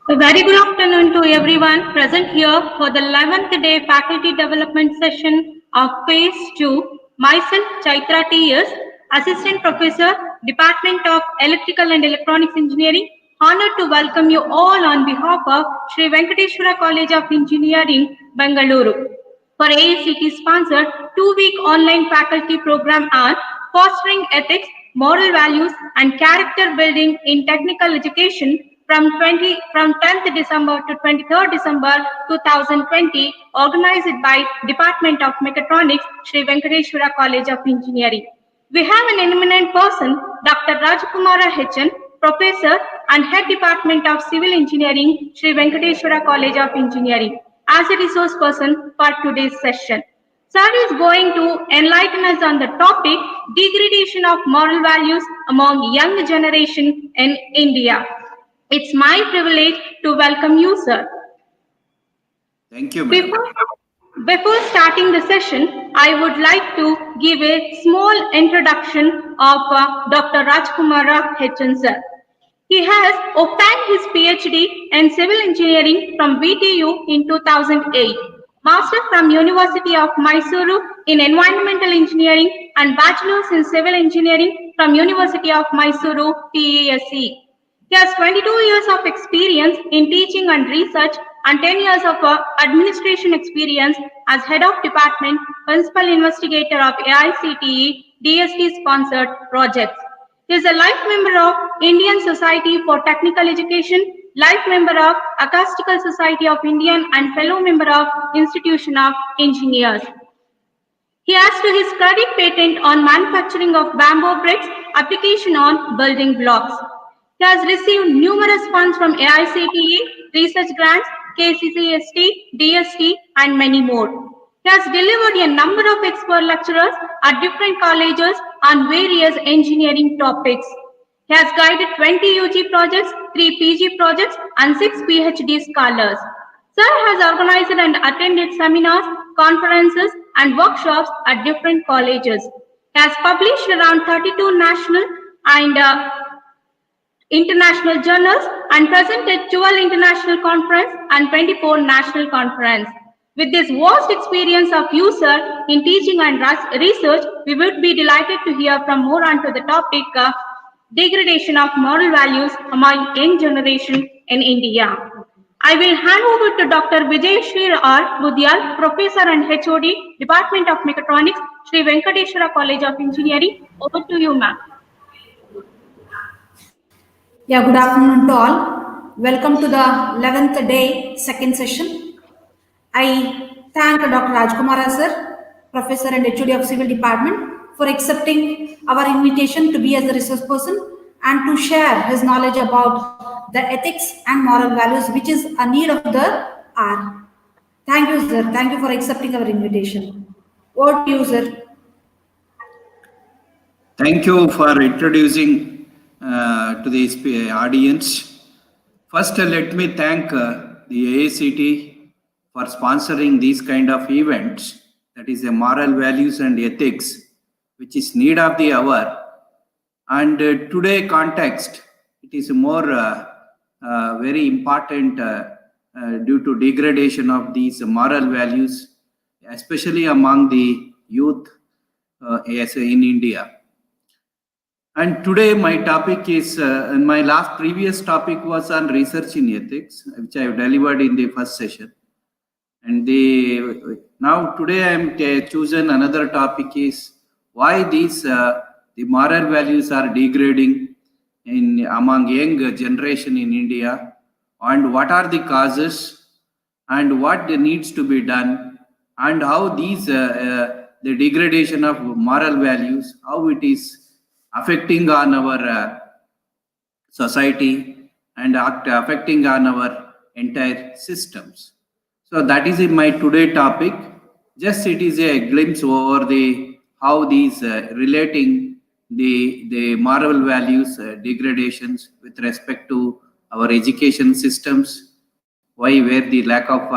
A very good afternoon to everyone present here for the 11th day faculty development session of phase 2. Myself, Chaitra T.S., Assistant Professor, Department of Electrical and Electronics Engineering, honored to welcome you all on behalf of Sri Venkateshwara College of Engineering, Bengaluru, for AICT sponsored 2-week online faculty program on fostering ethics, moral values, and character building in technical education from 10th December to 23rd December 2020, organized by Department of Mechatronics, Sri Venkateshwara College of Engineering. We have an eminent person, Dr. Rajkumara H.N., Professor and Head Department of Civil Engineering, Sri Venkateshwara College of Engineering, as a resource person for today's session. Sir is going to enlighten us on the topic degradation of moral values among young generation in India. It's my privilege to welcome you, sir. Thank you, madam. Before starting the session, I would like to give a small introduction of Dr. Rajkumara H.N. sir. He has obtained his PhD in Civil Engineering from VTU in 2008, Master from University of Mysuru in Environmental Engineering and Bachelor's in Civil Engineering from University of Mysuru, TESE. He has 22 years of experience in teaching and research and 10 years of administration experience as Head of Department, Principal Investigator of AICTE DST-sponsored projects. He is a life member of Indian Society for Technical Education, life member of Acoustical Society of India, and fellow member of Institution of Engineers. He has to his credit patent on manufacturing of bamboo bricks, application on building blocks. He has received numerous funds from AICTE, research grants, KCCST, DST, and many more. He has delivered a number of expert lecturers at different colleges on various engineering topics. He has guided 20 UG projects, 3 PG projects, and 6 PhD scholars. Sir has organized and attended seminars, conferences, and workshops at different colleges. He has published around 32 national and international journals and presented 12 international conferences and 24 national conferences. With this vast experience of you, sir, in teaching and research, we would be delighted to hear from more onto the topic of degradation of moral values among young generation in India. I will hand over to Dr. Vijayashree R. Budyal, Professor and HOD, Department of Mechatronics, Sri Venkateshwara College of Engineering. Over to you, ma'am. Yeah, good afternoon to all. Welcome to the 11th day, second session. I thank Dr. Rajkumara sir, Professor and HOD of Civil Department, for accepting our invitation to be as a resource person and to share his knowledge about the ethics and moral values, which is a need of the hour. Thank you, sir. Thank you for accepting our invitation. Over to you, sir. Thank you for introducing to the audience. First, let me thank the AICT for sponsoring these kind of events, that is the moral values and ethics, which is need of the hour. And today context, it is more very important due to degradation of these moral values, especially among the youth in India. And today my topic is, and my previous topic was on research in ethics, which I have delivered in the first session. And now today I am chosen another topic is why these the moral values are degrading among young generation in India, and what are the causes and what needs to be done, and how these the degradation of moral values, how it is affecting on our society and affecting on our entire systems. So that is in my today topic. Just it is a glimpse over how these relating the moral values degradations with respect to our education systems, where the lack of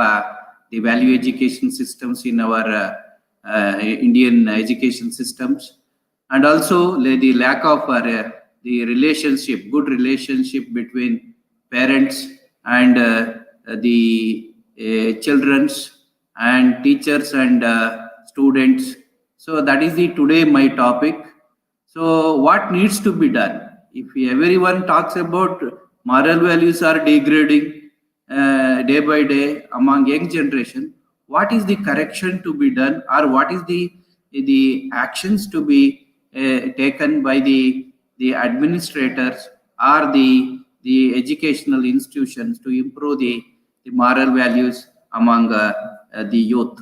the value education systems in our Indian education systems, and also the lack of the relationship, good relationship between parents and the children's and teachers and students. So that is the today my topic. So what needs to be done? If everyone talks about moral values are degrading day by day among young generation, what is the correction to be done, or what is the actions to be taken by the administrators or the educational institutions to improve the moral values among the youth?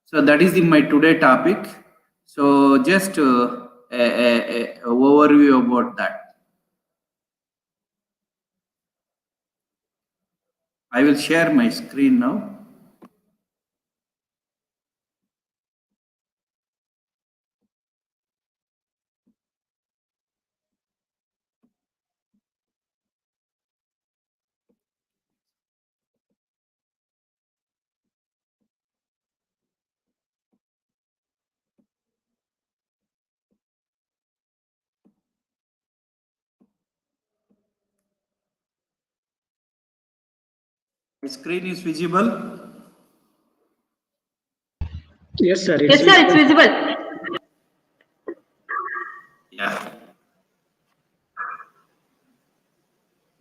So that is my today topic. So just a overview about that. I will share my screen now. My screen is visible. Yes, sir. Yes, sir, it's visible. Yeah.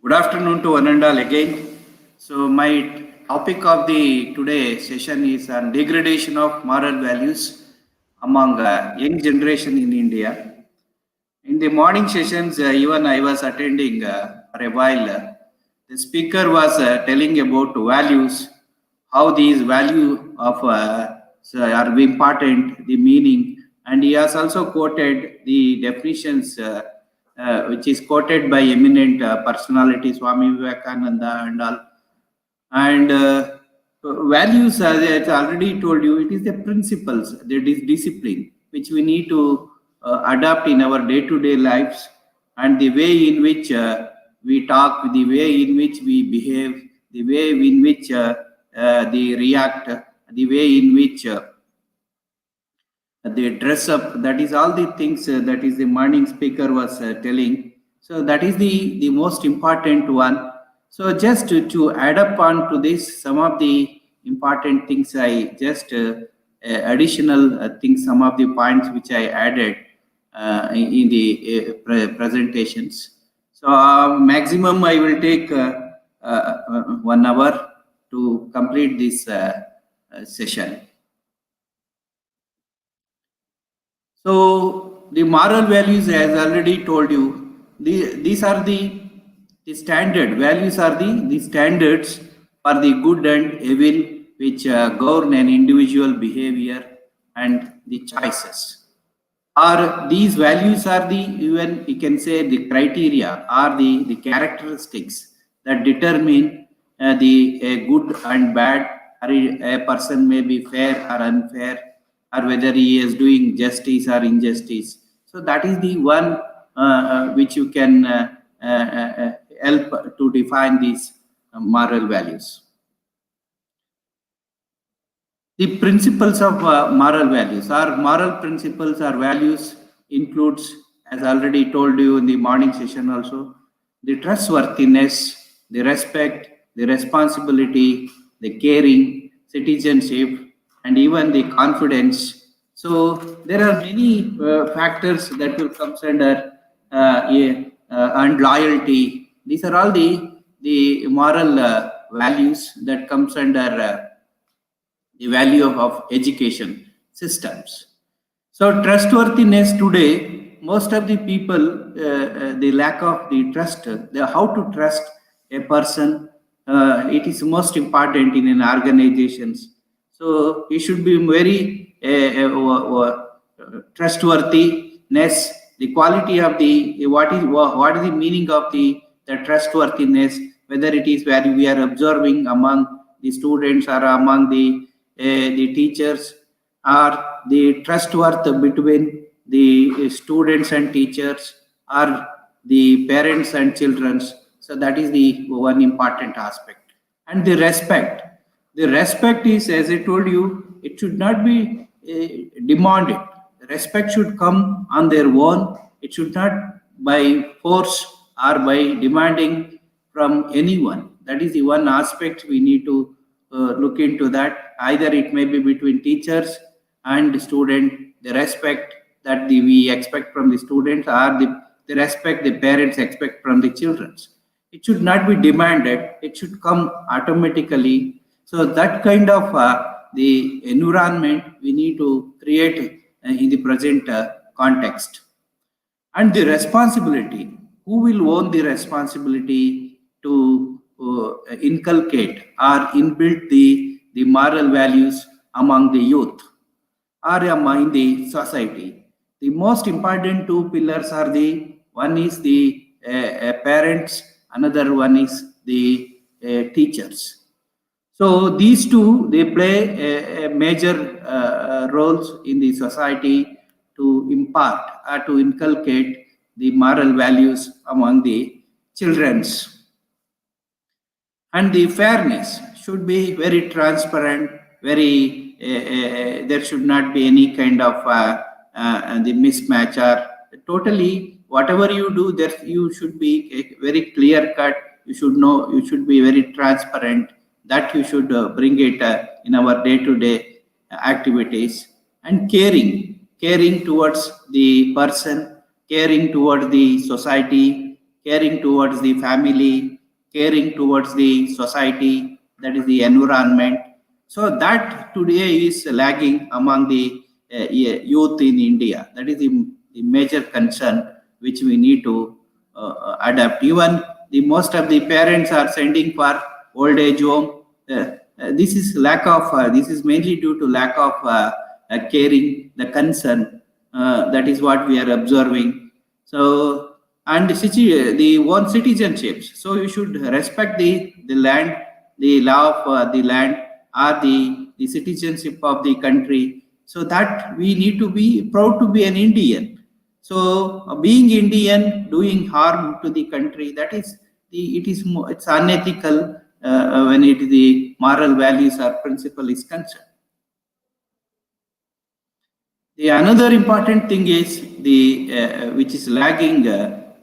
Good afternoon to one and all again. So my topic of the today session is on degradation of moral values among young generation in India. In the morning sessions, even I was attending for a while. The speaker was telling about values, how these value of are important, the meaning, and he has also quoted the definitions, which is quoted by eminent personality Swami Vivekananda and all. And values, as I already told you, it is the principles, that is discipline, which we need to adapt in our day-to-day lives, and the way in which we talk, the way in which we behave, the way in which they react, the way in which they dress up. That is all the things that is the morning speaker was telling. So that is the most important one. So just to add up on to this, some of the important things I just additional things, some of the points which I added in the presentations. So maximum I will take 1 hour to complete this session. So the moral values, as already told you, these are the standard values, are the standards for the good and evil, which govern an individual behavior and the choices. Or these values are the, even you can say, the criteria or the characteristics that determine the good and bad, or a person may be fair or unfair, or whether he is doing justice or injustice. So that is the one which you can help to define these moral values. The principles of moral values, or moral principles or values, includes, as already told you in the morning session also, the trustworthiness, the respect, the responsibility, the caring, citizenship, and even the confidence. So there are many factors that will come under and loyalty. These are all the moral values that comes under the value of education systems. So trustworthiness today, most of the people, the lack of the trust, how to trust a person, it is most important in an organizations. So you should be very trustworthiness, the quality of the, what is the meaning of the trustworthiness, whether it is where we are observing among the students or among the teachers, or the trustworth between the students and teachers, or the parents and children. So that is the one important aspect. And the respect. The respect is, as I told you, it should not be demanded. Respect should come on their own. It should not by force or by demanding from anyone. That is the one aspect we need to look into that. Either it may be between teachers and student, the respect that we expect from the students, or the respect the parents expect from the children. It should not be demanded, it should come automatically. So that kind of the environment we need to create in the present context. And the responsibility, who will own the responsibility to inculcate or inbuild the moral values among the youth or among the society? The most important two pillars are the one is the parents, another one is the teachers. So these two, they play a major roles in the society to impart or to inculcate the moral values among the children's. And the fairness should be very transparent, very, there should not be any kind of the mismatch, or totally whatever you do, there you should be very clear cut, you should know, you should be very transparent, that you should bring it in our day-to-day activities. And caring towards the person, caring towards the society, caring towards the family, caring towards the society, that is the environment. So that today is lagging among the youth in India. That is the major concern which we need to adapt. Even the most of the parents are sending for old age home. This is lack of. This is mainly due to lack of caring, the concern. That is what we are observing. So, and the one citizenships. So you should respect the land, the law of the land, or the citizenship of the country. So that we need to be proud to be an Indian. So being Indian, doing harm to the country, that is it's unethical when the moral values or principle is concerned. The another important thing is the which is lagging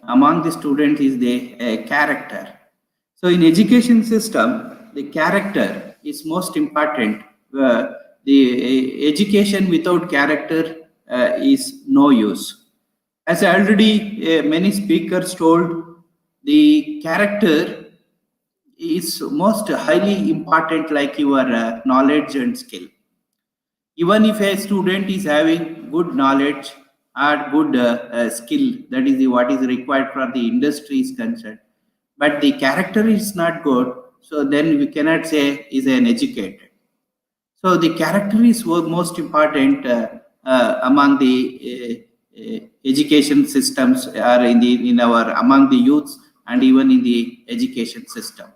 among the students is the character. So in education system, the character is most important. The education without character is no use. As already many speakers told, the character is most highly important, like your knowledge and skill. Even if a student is having good knowledge or good skill, that is what is required for the industry is concerned, but the character is not good, so then we cannot say is an educated. So the character is most important among the education systems, or in our among the youths, and even in the education system.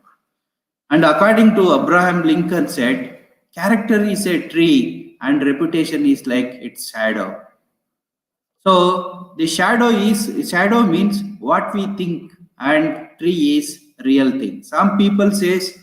And according to Abraham Lincoln said, character is a tree and reputation is like its shadow. So the shadow means what we think, and tree is real thing. Some people says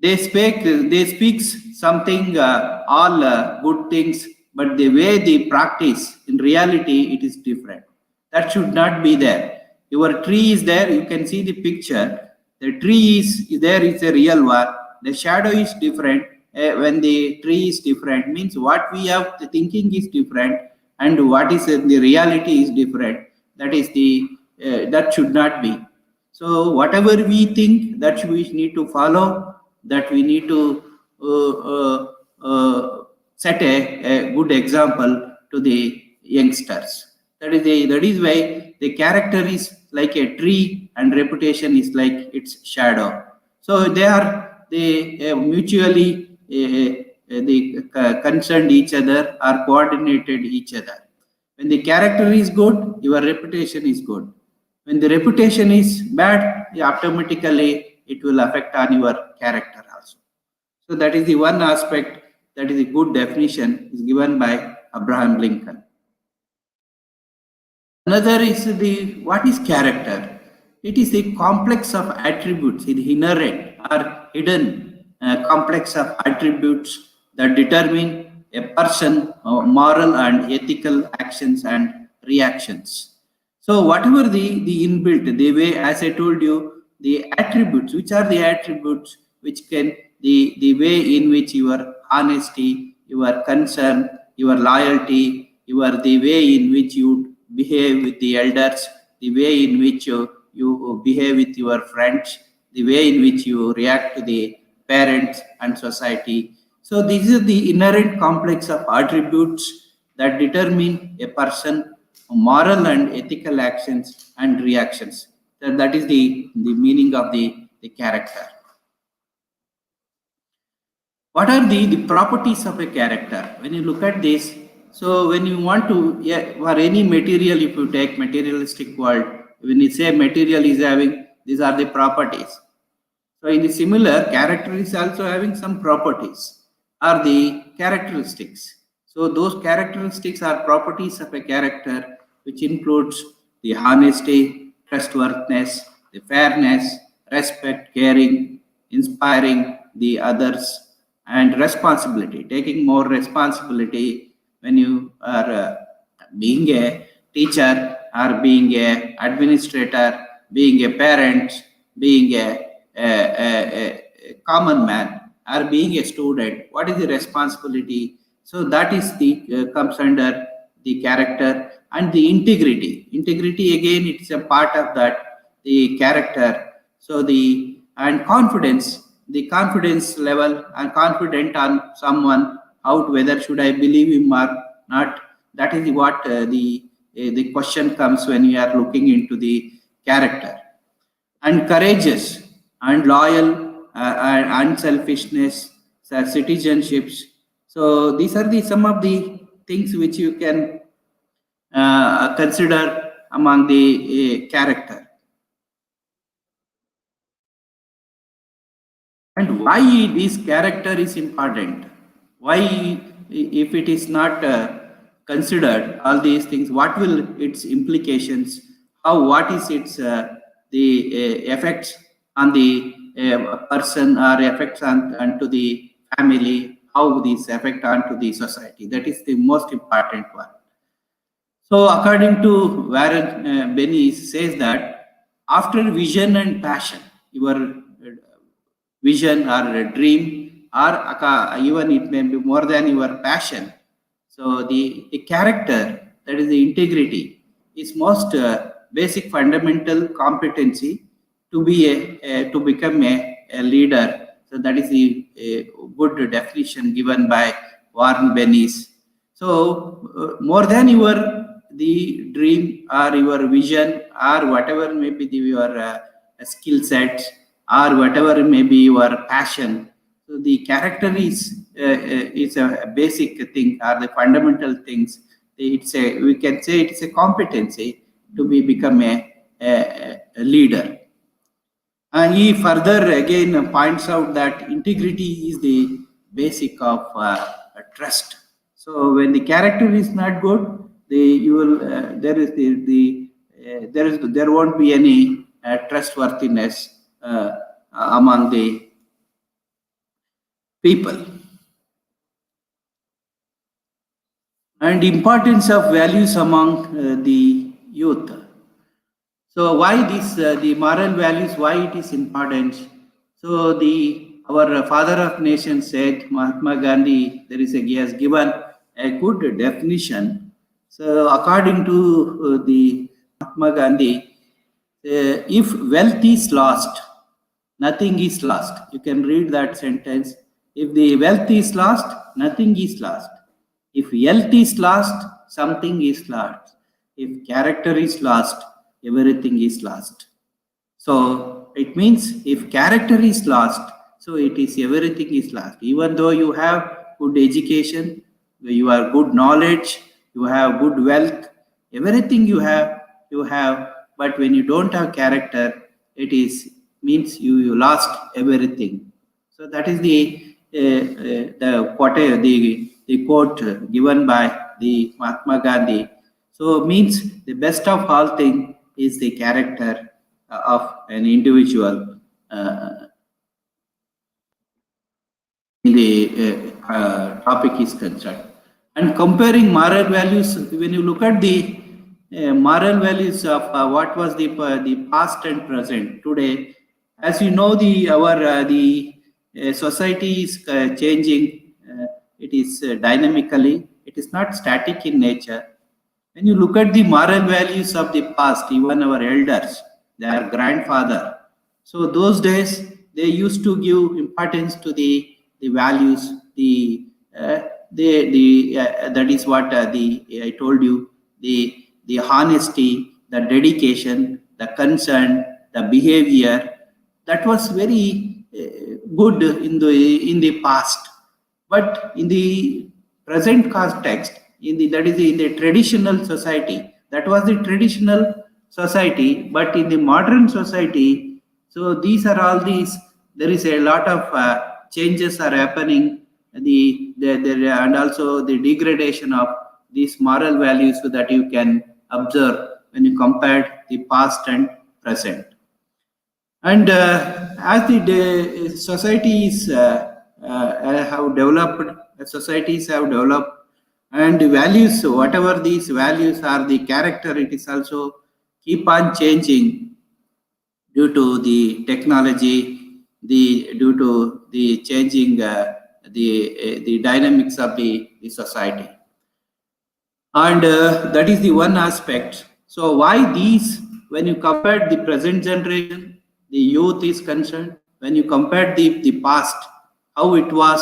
they speak something all good things, but the way they practice in reality it is different. That should not be there. Your tree is there, you can see the picture. The tree is there, is a real one. The shadow is different. When the tree is different, means what we have the thinking is different, and what is the reality is different. That is the that should not be. So whatever we think, that we need to follow, that we need to set a good example to the youngsters. That is why the character is like a tree and reputation is like its shadow. So they mutually concerned each other or coordinated each other. When the character is good, your reputation is good. When the reputation is bad, automatically it will affect on your character also. So that is the one aspect, that is a good definition is given by Abraham Lincoln. Another is what is character? It is a complex of attributes, the inherent or hidden complex of attributes that determine a person moral and ethical actions and reactions. So whatever the inbuilt, the way, as I told you, the attributes. Which are the attributes which can, the way in which your honesty, your concern, your loyalty, the way in which you behave with the elders, the way in which you behave with your friends, the way in which you react to the parents and society. So this is the inherent complex of attributes that determine a person moral and ethical actions and reactions. That is the meaning of the character. What are the properties of a character? When you look at this, so when you want to, for any material, if you take materialistic world, when you say material is having, these are the properties. So in the similar, character is also having some properties, are the characteristics. So those characteristics are properties of a character, which includes the honesty, trustworthiness, the fairness, respect, caring, inspiring the others, and responsibility, taking more responsibility when you are being a teacher or being a administrator, being a parent, being a common man, or being a student. What is the responsibility? So that is the comes under the character. And the integrity. Integrity, again, it's a part of that, the character. So and confidence, the confidence level, and confident on someone, out whether should I believe him or not. That is what the question comes when you are looking into the character. And courageous and loyal and unselfishness, citizenships. So these are some of the things which you can consider among the character. And why this character is important? Why, if it is not considered, all these things, what will its implications? What is its the effects on the person, or effects onto the family? How these affect onto the society? That is the most important one. So according to Warren Benny says that after vision and passion, your vision or a dream, or even it may be more than your passion. So the character, that is the integrity, is most basic fundamental competency to be to become a leader. So that is the good definition given by Warren Bennis. So more than the dream or your vision or whatever may be your skill sets or whatever may be your passion. So the character is a basic thing, or the fundamental things. We can say it is a competency to become a leader. And he further again points out that integrity is the basic of trust. So when the character is not good, there won't be any trustworthiness among the people. And importance of values among the youth. So why the moral values, why it is important? So our father of nation said, Mahatma Gandhi, he has given a good definition. So according to the Mahatma Gandhi, if wealth is lost, nothing is lost. You can read that sentence. If the wealth is lost, nothing is lost. If health is lost, something is lost. If character is lost, everything is lost. So it means if character is lost, so it is everything is lost. Even though you have good education, you have good knowledge, you have good wealth, everything you have, but when you don't have character, it means you lost everything. So that is the quote given by the Mahatma Gandhi. So means the best of all things is the character of an individual the topic is concerned. And comparing moral values, when you look at the moral values of what was the past and present today, As you know, the society is changing. It is dynamically. It is not static in nature. When you look at the moral values of the past, even our elders, their grandfather, so those days they used to give importance to the values, uh, that is what the I told you, the honesty, the dedication, the concern, the behavior, that was very good in the past. But in the present context, that is in the traditional society, that was the traditional society. But in the modern society, so these are all these. There is a lot of changes are happening. And also the degradation of these moral values that you can observe when you compare the past and present. And as the societies have developed, societies have developed, and the values, whatever these values are, the character, it is also keep on changing due to the technology, due to the changing the dynamics of the society. And that is the one aspect. So why these, when you compare the present generation, the youth is concerned, when you compare the past, how it was,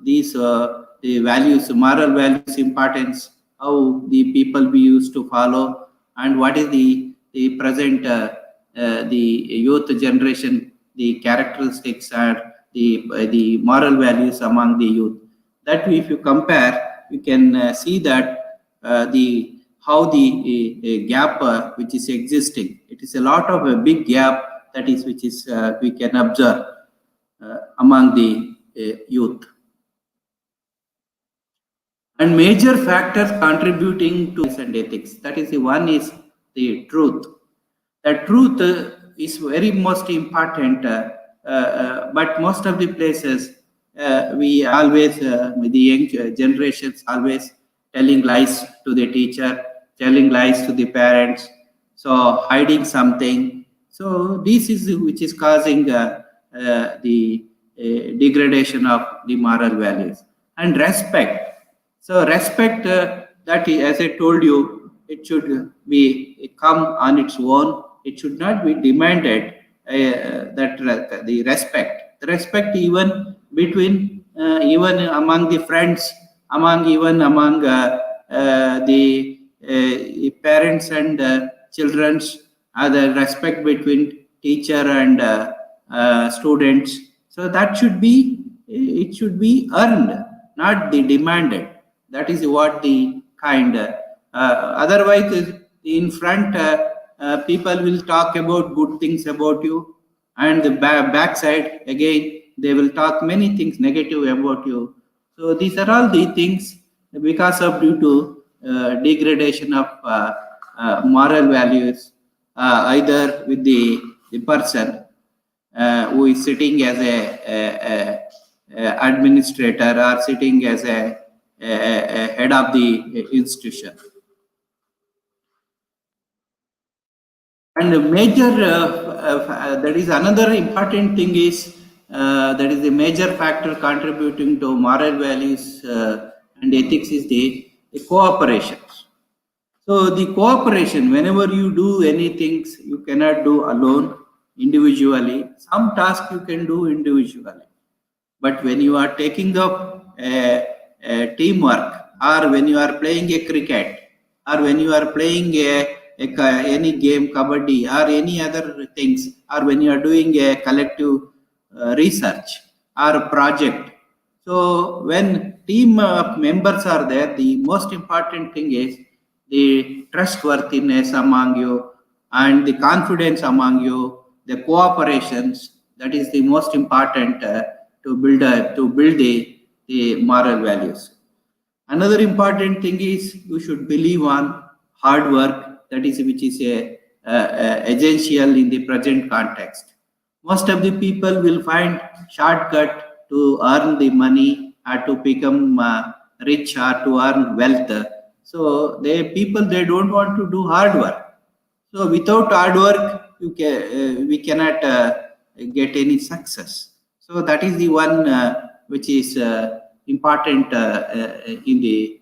these the values, moral values importance, how the people we used to follow, and what is the present the youth generation, the characteristics and the moral values among the youth. That if you compare, you can see that the how the gap which is existing. It is a lot of a big gap that is which is we can observe among the youth. And major factors contributing to and ethics. That is the one is the truth. The truth is very most important, but most of the places we always with the young generations always telling lies to the teacher, telling lies to the parents, so hiding something. So this is which is causing the degradation of the moral values. And respect. So respect that as I told you, it should be come on its own. It should not be demanded. The respect even between even among the friends, among the parents and children's, the respect between teacher and students. So that should be, it should be earned, not the demanded. That is what the kind. Otherwise, in front, people will talk about good things about you, and the backside again they will talk many things negative about you. So these are all the things because of due to degradation of moral values, either with the person who is sitting as a administrator or sitting as a head of the institution. And a major, that is another important thing is, that is a major factor contributing to moral values and ethics is the cooperation. So the cooperation, whenever you do anything, you cannot do alone, individually. Some tasks you can do individually. But when you are taking up teamwork, or when you are playing a cricket, or when you are playing any game, kabaddi, or any other things, or when you are doing a collective research or project. So when team members are there, the most important thing is the trustworthiness among you and the confidence among you, the cooperations. That is the most important to build the moral values. Another important thing is you should believe on hard work. That is which is a essential in the present context. Most of the people will find shortcut to earn the money or to become rich or to earn wealth. So they don't want to do hard work. So without hard work, we cannot get any success. So that is the one which is important in the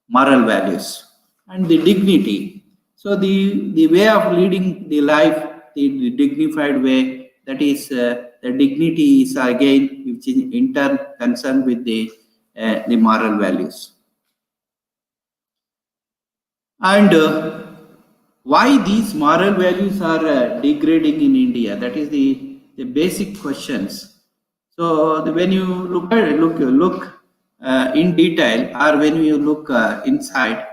moral values and the dignity. So the way of leading the life, the dignified way, that is the dignity is again which is in turn concerned with the moral values. And why these moral values are degrading in India? That is the basic questions. So when you look in detail, or when you look inside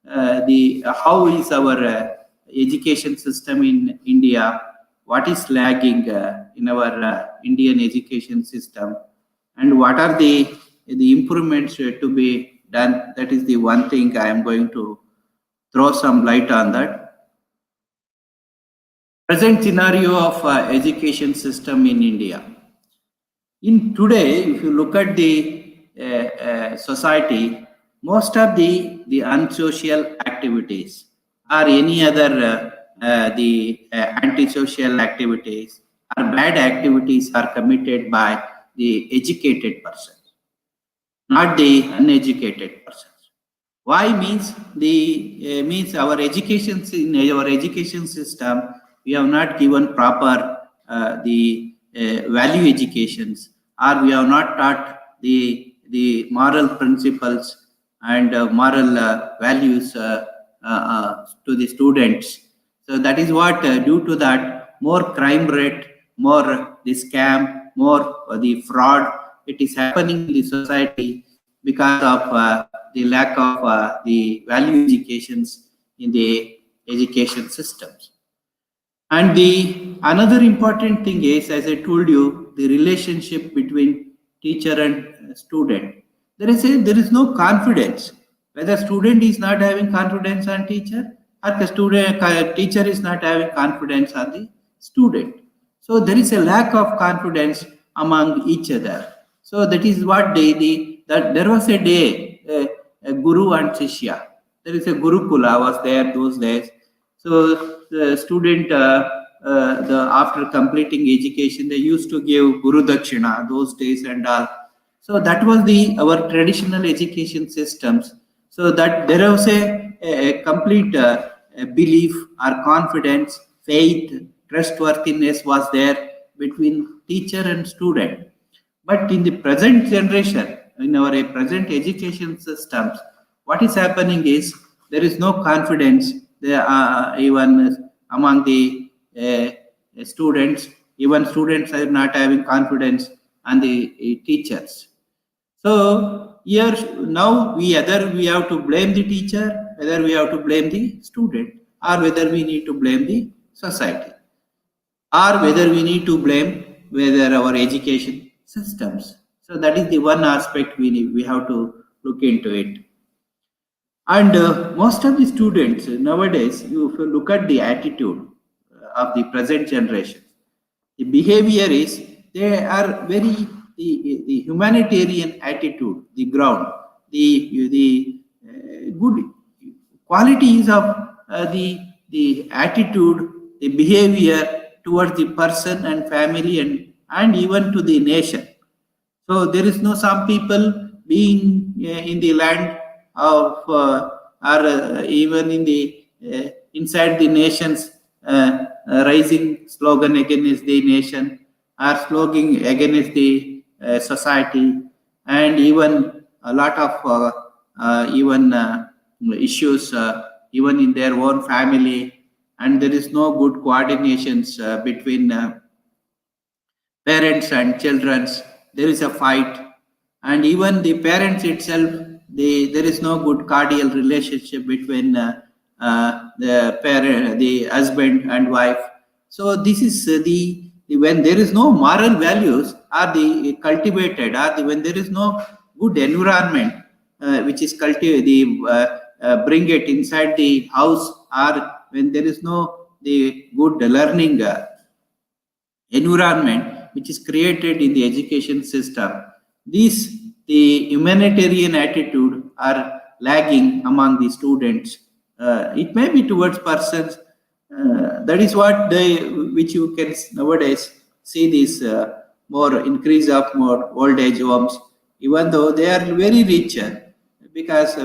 the how is our education system in India, what is lagging in our Indian education system, and what are the improvements to be done? That is the one thing I am going to throw some light on that. Present scenario of education system in India. In today, if you look at the society, most of the unsocial activities or any other antisocial activities or bad activities are committed by the educated person, not the uneducated person. Why means the means our education in our education system we have not given proper the value educations, or we have not taught the moral principles and moral values to the students. So that is what due to that more crime rate, more the scam, more the fraud, it is happening in the society because of the lack of the value educations in the education systems. And the another important thing is, as I told you, the relationship between teacher and student. There is no confidence. Whether student is not having confidence on teacher, or the teacher is not having confidence on the student. So there is a lack of confidence among each other. So that is what that there was a day, a guru and shishya. There is a gurukula was there those days. So the student, after completing education, they used to give guru dakshina those days and all. So that was our traditional education systems. So that there was a complete belief or confidence, faith, trustworthiness was there between teacher and student. But in the present generation, in our present education systems, what is happening is there is no confidence. There are even among the students, even students are not having confidence on the teachers. So here now either we have to blame the teacher, whether we have to blame the student, or whether we need to blame the society, or whether we need to blame whether our education systems. So that is the one aspect we have to look into it. And most of the students nowadays, if you look at the attitude of the present generation, the behavior is they are very the humanitarian attitude, the ground, the good qualities of the attitude, the behavior towards the person and family and even to the nation. So there is no some people being in the land of or even in the inside the nations rising slogan against the nation or slogan against the society, and even a lot of even issues even in their own family, and there is no good coordinations between parents and children. There is a fight, and even the parents itself, there is no good cordial relationship between the parent, the husband and wife. So this is when there is no moral values are the cultivated, when there is no good environment which is bring it inside the house, or when there is no the good learning environment which is created in the education system, these the humanitarian attitude are lagging among the students. It may be towards persons that is what which you can nowadays see this more increase of more old age homes, even though they are very rich, because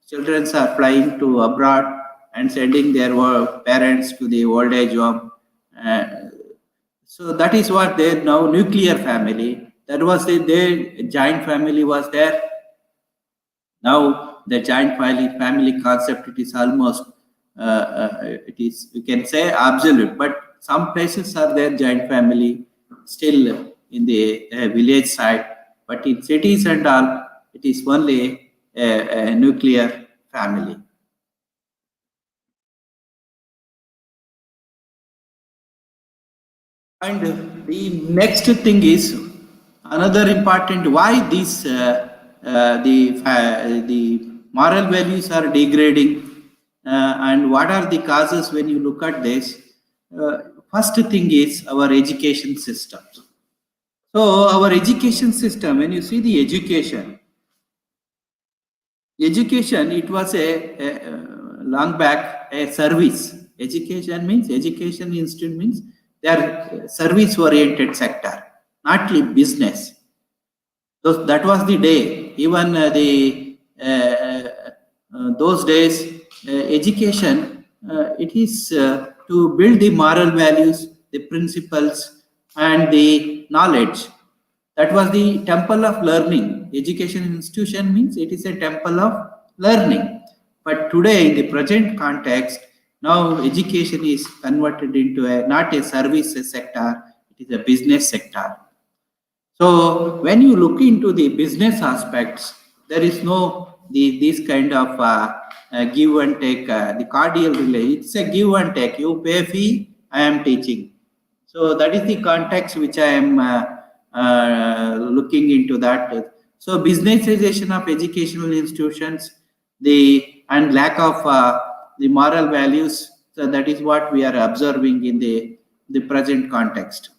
children are flying to abroad and sending their parents to the old age home. So that is what they now nuclear family. That was their giant family was there. Now the giant family concept, it is almost it is, you can say, absolute, but some places are there giant family still in the village side, but in cities and all it is only a nuclear family. And the next thing is another important, why these the moral values are degrading, and what are the causes when you look at this. First thing is our education system. So our education system, when you see the education, it was a long back a service. Education means, education institute means they are service oriented sector, not business. So that was the day. Even those days, education, it is to build the moral values, the principles, and the knowledge. That was the temple of learning. Education institution means it is a temple of learning. But today, in the present context, now education is converted into a not a service sector, it is a business sector. So when you look into the business aspects, there is no this kind of give and take, the cordial relation. It's a give and take. You pay fee, I am teaching. So that is the context which I am looking into that. So businessization of educational institutions, and lack of the moral values. So that is what we are observing in the present context.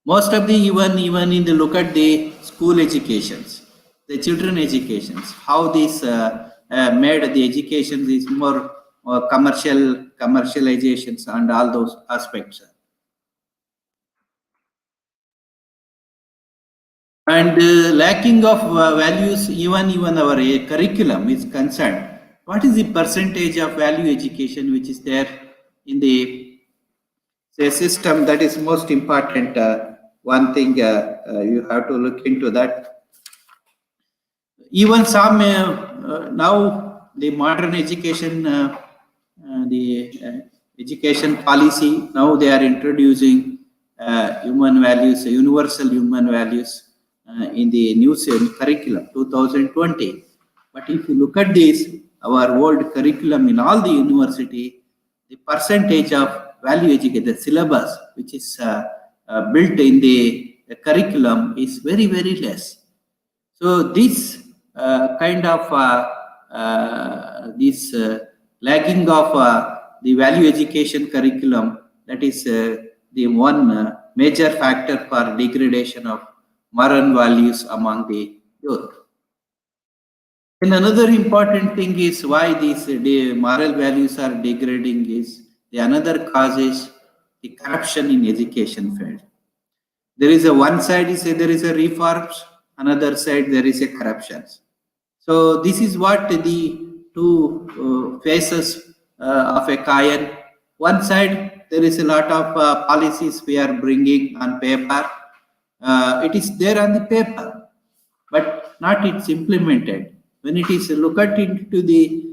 Most of the even in the look at the school educations, the children educations, how this made the education is more commercializations and all those aspects. And lacking of values, even our curriculum is concerned. What is the percentage of value education which is there in the system? That is most important. One thing you have to look into that. Even some now the modern education, the education policy, now they are introducing human values, universal human values in the new curriculum 2020. But if you look at this, our old curriculum in all the university, the percentage of value education, the syllabus which is built in the curriculum is very, very less. So this kind of this lagging of the value education curriculum, that is the one major factor for degradation of moral values among the youth. And another important thing is why these moral values are degrading is the another cause is the corruption in education field. There is a one side is there is a reforms, another side there is a corruptions. So this is what the two faces of a coin. One side there is a lot of policies we are bringing on paper. It is there on the paper, but not it's implemented. When it is looked at into the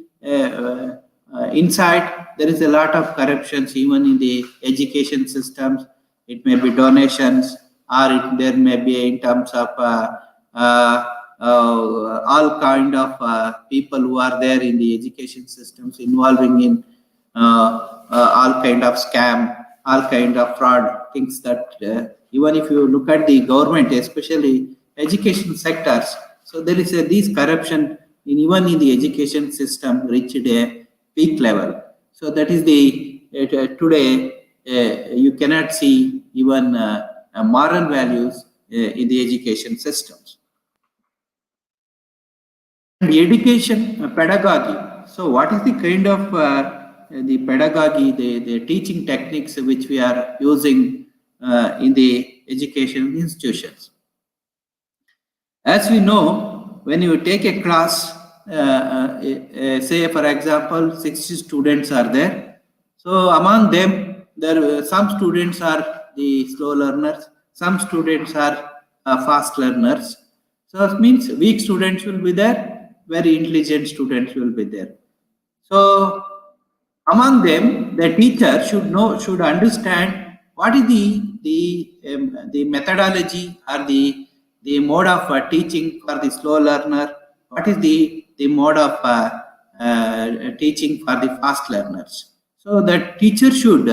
inside, there is a lot of corruptions even in the education systems. It may be donations, or there may be in terms of all kind of people who are there in the education systems involving in all kind of scam, all kind of fraud things that even if you look at the government, especially education sectors, so there is this corruption even in the education system reached a peak level. So that is the today you cannot see even moral values in the education systems. And education pedagogy. So what is the kind of the pedagogy, the teaching techniques which we are using in the education institutions. As we know, when you take a class, say for example, 60 students are there. So among them, some students are the slow learners, some students are fast learners. So it means weak students will be there, very intelligent students will be there. So among them, the teacher should understand what is the methodology or the mode of teaching for the slow learner. What is the mode of teaching for the fast learners? So the teacher should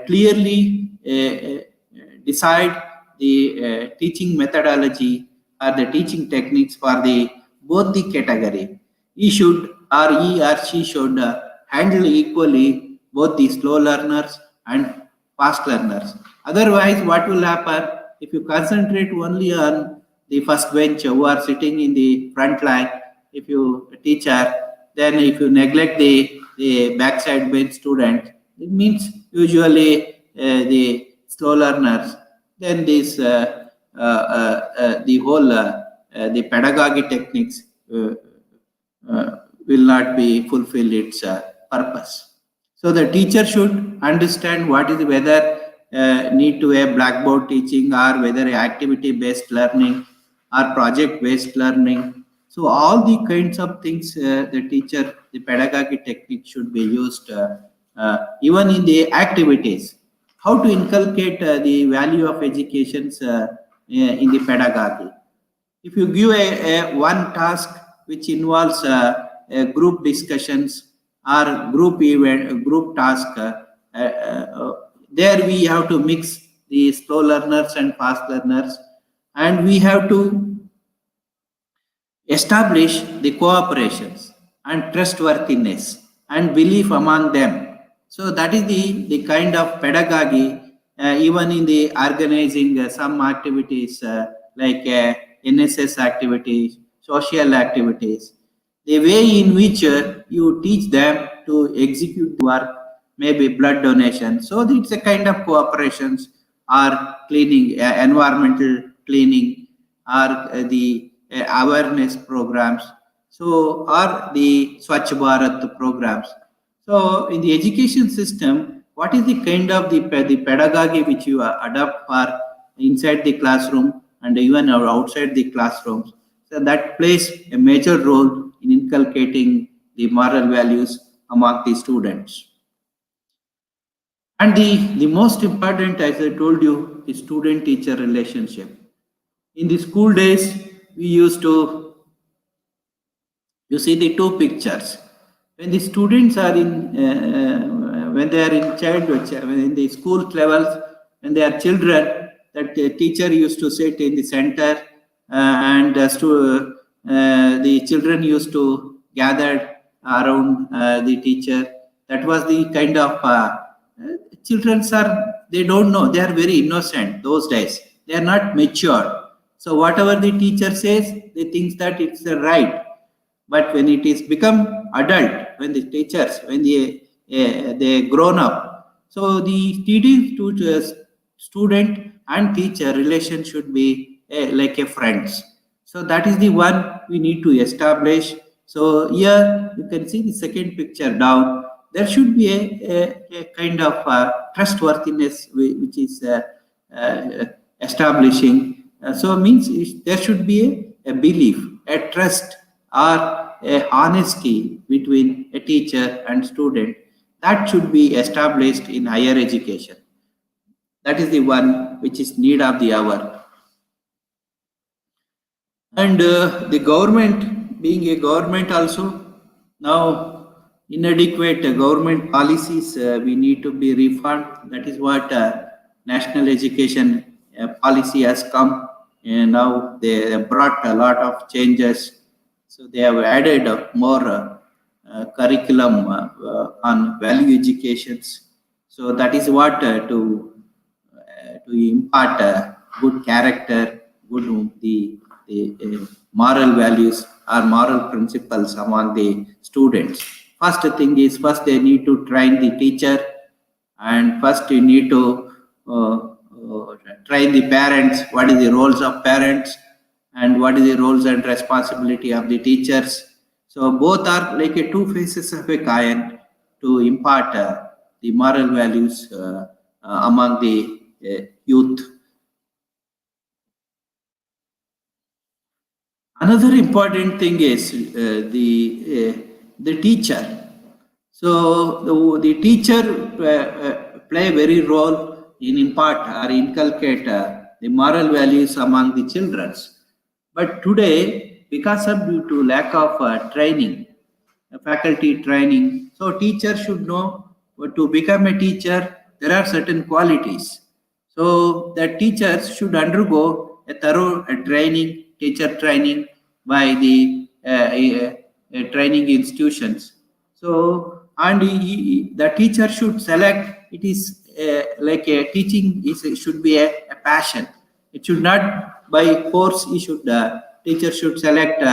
clearly decide the teaching methodology or the teaching techniques for the both the category. He or she should handle equally both the slow learners and fast learners. Otherwise, what will happen if you concentrate only on the first bench who are sitting in the front line? If you teacher, then if you neglect the backside bench student, it means usually the slow learners. Then this the whole the pedagogy techniques will not be fulfill its purpose. So the teacher should understand what is whether need to a blackboard teaching or whether activity based learning or project based learning. So all the kinds of things the teacher, the pedagogy technique should be used even in the activities. How to inculcate the value of educations in the pedagogy. If you give a one task which involves group discussions or group event, group task, there we have to mix the slow learners and fast learners, and we have to establish the cooperations and trustworthiness and belief among them. So that is the kind of pedagogy, even in the organizing some activities like NSS activities, social activities, the way in which you teach them to execute work, maybe blood donation. So it's a kind of cooperations or cleaning, environmental cleaning, or the awareness programs. So, or the Swachh Bharat programs. So, in the education system, what is the kind of the pedagogy which you adopt for inside the classroom and even outside the classrooms? So that plays a major role in inculcating the moral values among the students. And the most important, as I told you, is student-teacher relationship. In the school days, we used to, you see the two pictures. When the students are when they are in childhood, in the school levels, when they are children, that the teacher used to sit in the center and the children used to gather around the teacher. That was the kind of children they don't know, they are very innocent those days, they are not mature. So whatever the teacher says, they think that it's the right. But when it is become adult, when the teachers, when they grown up, so the student and teacher relation should be like a friends. So that is the one we need to establish. So here you can see the second picture down. There should be a kind of trustworthiness which is establishing. So means there should be a belief, a trust, or a honesty between a teacher and student. That should be established in higher education. That is the one which is need of the hour. And the government, being a government also, now inadequate government policies we need to be reformed. That is what national education policy has come, and now they have brought a lot of changes. So they have added more curriculum on value educations. So that is what to impart good character, good the moral values or moral principles among the students. first thing is, first they need to train the teacher, and first you need to train the parents. What is the roles of parents, and what is the roles and responsibility of the teachers? So both are like a two faces of a coin to impart the moral values among the youth. Another important thing is the teacher. So the teacher play a very role in impart or inculcate the moral values among the children. But today, because of due to lack of training, faculty training, so teacher should know to become a teacher. There are certain qualities. So the teachers should undergo a thorough training, teacher training by the training institutions. So, and the teacher should select. It is like a teaching should be a passion. It should not by force. He should teacher should select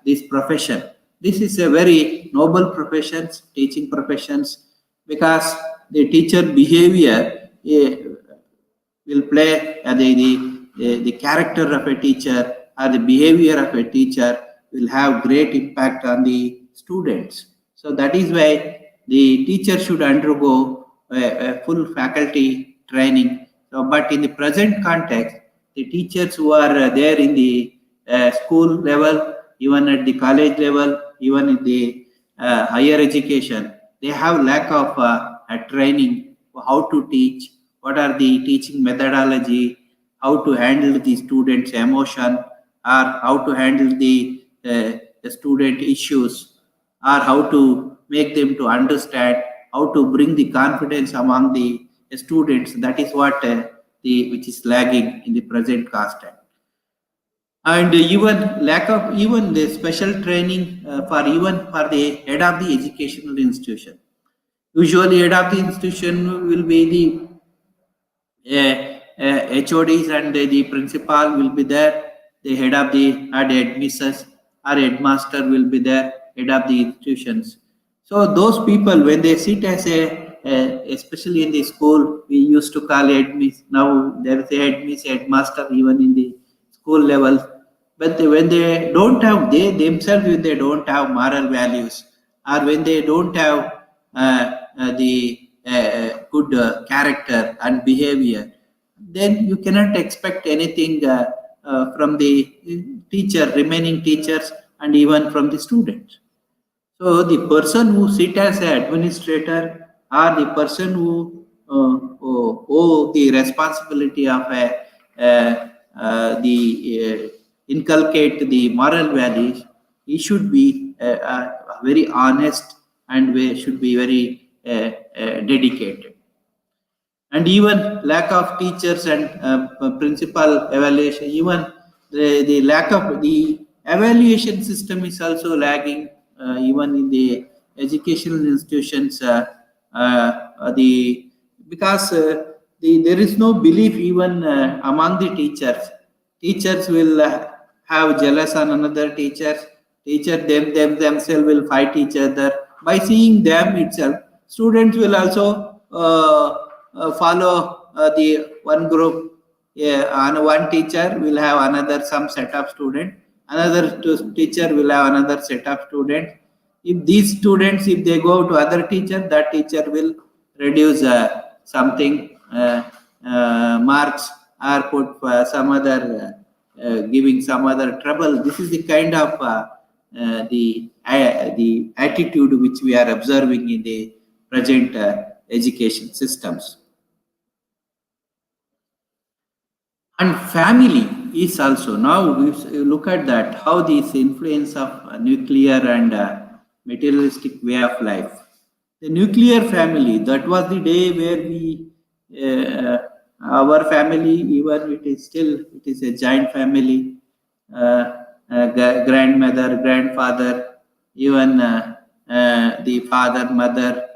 this profession. This is a very noble profession, teaching professions, because the teacher behavior will play the character of a teacher or the behavior of a teacher will have great impact on the students. So that is why the teacher should undergo a full faculty training. So, but in the present context, the teachers who are there in the school level, even at the college level, even in the higher education, they have lack of training how to teach, what are the teaching methodology, how to handle the students' emotion, or how to handle the student issues, or how to make them to understand, how to bring the confidence among the students. That is what which is lagging in the present context. And even lack of even the special training for even for the head of the educational institution. Usually, head of the institution will be the HODs, and the principal will be there. The head of the headmistress or headmaster will be there. Head of the institutions. So those people, when they sit as especially in the school, we used to call headmistress. Now there is a headmistress, headmaster even in the school level. But when they don't have, they themselves, when they don't have moral values, or when they don't have the good character and behavior, then you cannot expect anything from the teacher, remaining teachers, and even from the students. So the person who sit as an administrator, or the person who owe the responsibility of the inculcate the moral values, he should be very honest, and we should be very dedicated. And even lack of teachers and principal evaluation, even the lack of the evaluation system is also lagging even in the educational institutions. Because there is no belief even among the teachers. Teachers will have jealous on another teacher. Themselves will fight each other. By seeing them itself, students will also follow the one group. On one teacher will have another some set of student. Another teacher will have another set of student. If these students, if they go to other teacher, that teacher will reduce something marks, or put some other giving some other trouble. This is the kind of the attitude which we are observing in the present education systems. And family is also, now we look at that, how this influence of nuclear and materialistic way of life. The nuclear family, that was the day where we our family, even it is a giant family, grandmother, grandfather, even the father, mother,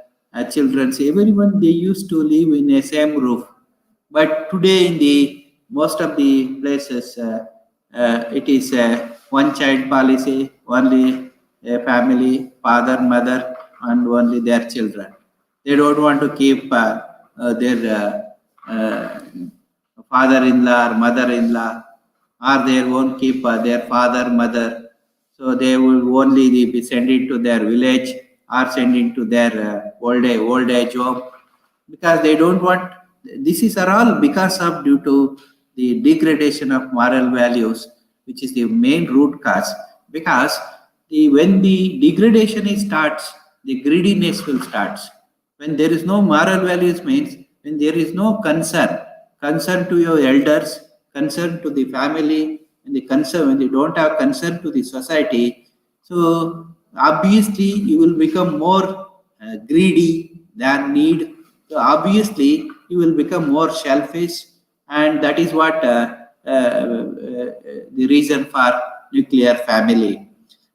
children, everyone, they used to live in a same roof. But today in the most of the places, it is a one child policy, only a family, father, mother, and only their children. They don't want to keep their father-in-law or mother-in-law, or they won't keep their father, mother. So they will only be sent into their village or sent into their old age home, because they don't want. This is all because of due to the degradation of moral values, which is the main root cause. Because when the degradation starts, the greediness will start. When there is no moral values means when there is no concern to your elders, concern to the family, and the concern when they don't have concern to the society, so obviously you will become more greedy than need. So obviously you will become more selfish, and that is what the reason for nuclear family,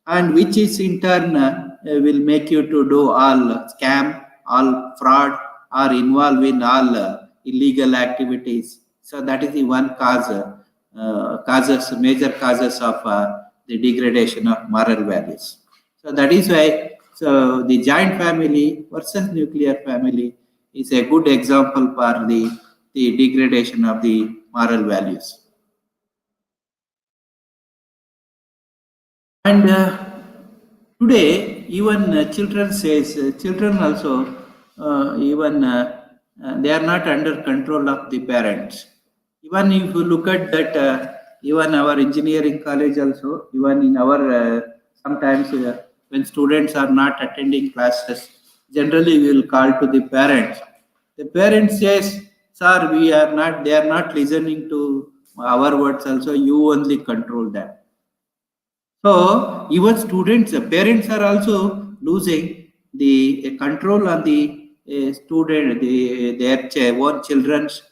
and which is in turn will make you to do all scam, all fraud, or involve in all illegal activities. So that is the one cause, major causes of the degradation of moral values. So that is why, so the joint family versus nuclear family is a good example for the degradation of the moral values. And today, even children also, even they are not under control of the parents. Even if you look at that, even our engineering college also, even in our sometimes when students are not attending classes, generally we will call to the parents. The parents says, "Sir, we are not. They are not listening to our words. Also, you only control them." So even students, parents are also losing the control on the student, their own children's.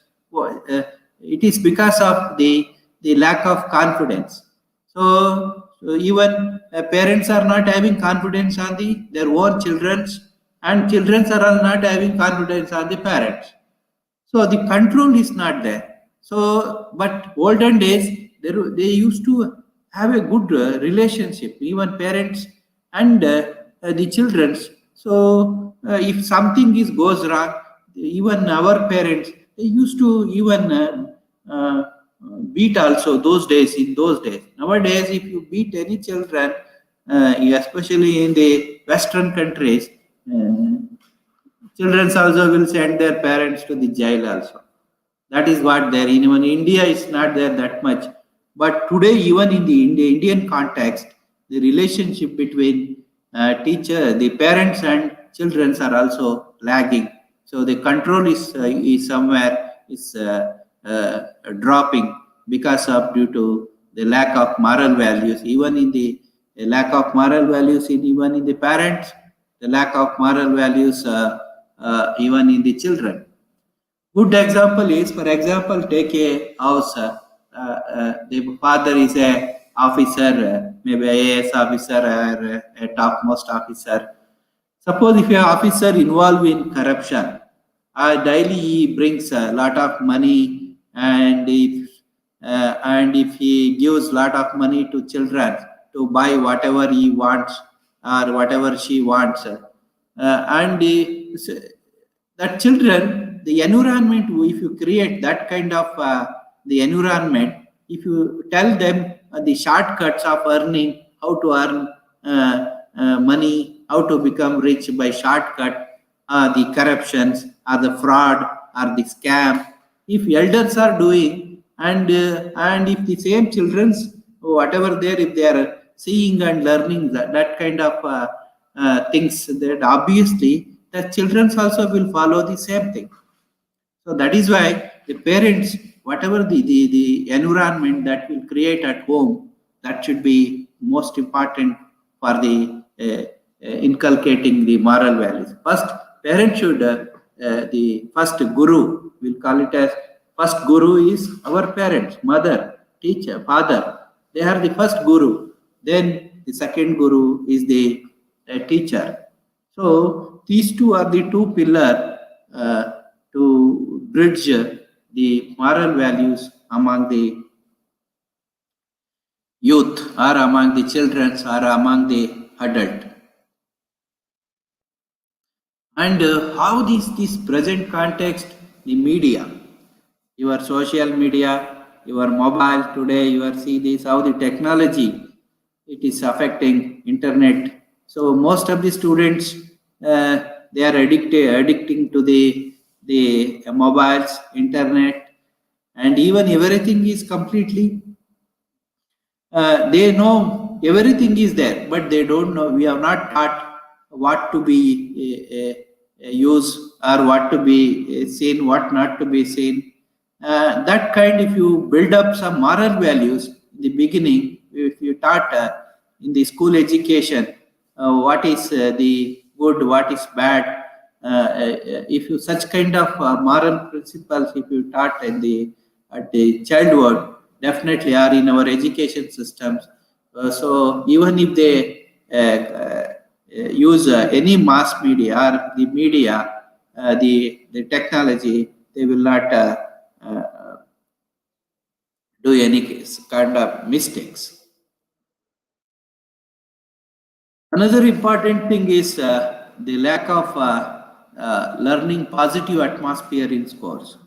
It is because of the lack of confidence. So even parents are not having confidence on their own children's, and children are all not having confidence on the parents. So the control is not there. So, but olden days, they used to have a good relationship, even parents and the children. So, if something goes wrong, even our parents, they used to even uh, beat also those days, in those days. Nowadays, if you beat any children, especially in the Western countries, children also will send their parents to the jail also. That is what there. Even India is not there that much. But today, even in the Indian context, the relationship between the parents and children are also lagging. So the control is somewhere is dropping because of due to the lack of moral values. Even in the lack of moral values in even in the parents, the lack of moral values even in the children. Good example is, for example, take a house. The father is a officer, maybe IAS officer or a topmost officer. Suppose if a officer involved in corruption, daily he brings a lot of money, and if he gives lot of money to children to buy whatever he wants or whatever she wants, and that children, the environment, if you create that kind of the environment, if you tell them the shortcuts of earning, how to earn money, how to become rich by shortcut, the corruptions or the fraud or the scam, if elders are doing, and if the same children's whatever there, if they are seeing and learning that kind of things, that obviously the children also will follow the same thing. So that is why the parents, whatever the environment that will create at home, that should be most important for the inculcating the moral values. First, parents should, the first guru, we'll call it as first guru is our parents, mother, teacher, father. They are the first guru. Then the second guru is the teacher. So these two are the two pillars to bridge the moral values among the youth or among the children or among the adult. And how this present context, the media, your social media, your mobile today, you are see this how the technology it is affecting internet. So most of the students they are addicting to the mobiles, internet, and even everything is completely they know everything is there, but they don't know. We have not taught what to be used or what to be seen, what not to be seen. That kind, if you build up some moral values in the beginning, if you taught in the school education what is the good, what is bad, if you such kind of moral principles, if you taught in the at the childhood, definitely are in our education systems. So even if they use any mass media or the media, the technology, they will not do any kind of mistakes. Another important thing is the lack of learning positive atmosphere in schools.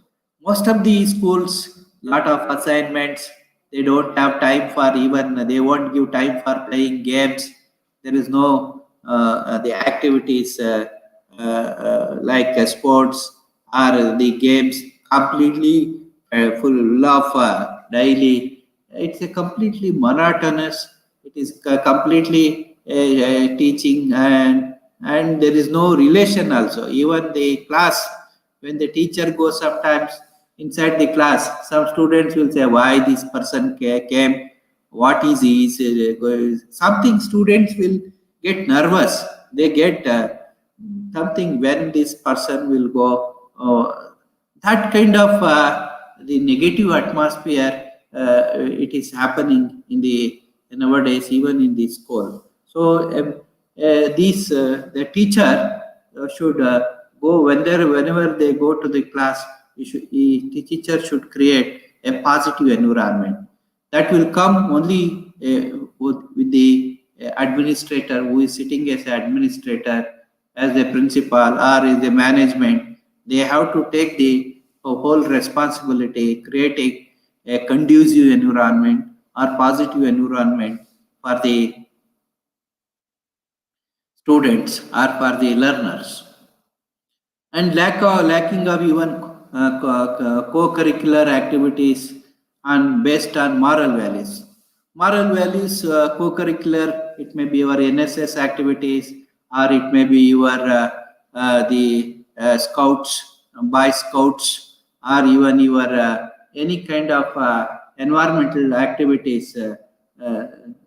Most of the schools, lot of assignments, they don't have time for even, they won't give time for playing games. There is no the activities like sports or the games completely full of daily. It's a completely monotonous. It is completely teaching and there is no relation also. Even the class, when the teacher goes sometimes inside the class, some students will say why this person came, what is he something. Students will get nervous, they get something when this person will go. That kind of the negative atmosphere it is happening in the nowadays even in the school. So the teacher should go whenever they go to the class. The teacher should create a positive environment that will come only with the administrator who is sitting as an administrator, as a principal or as a management. They have to take the whole responsibility, creating a conducive environment or positive environment for the students or for the learners. And lacking of even co-curricular activities and based on moral values. Moral values, co-curricular, it may be your NSS activities or it may be your the scouts, Boy Scouts, or even your any kind of environmental activities, the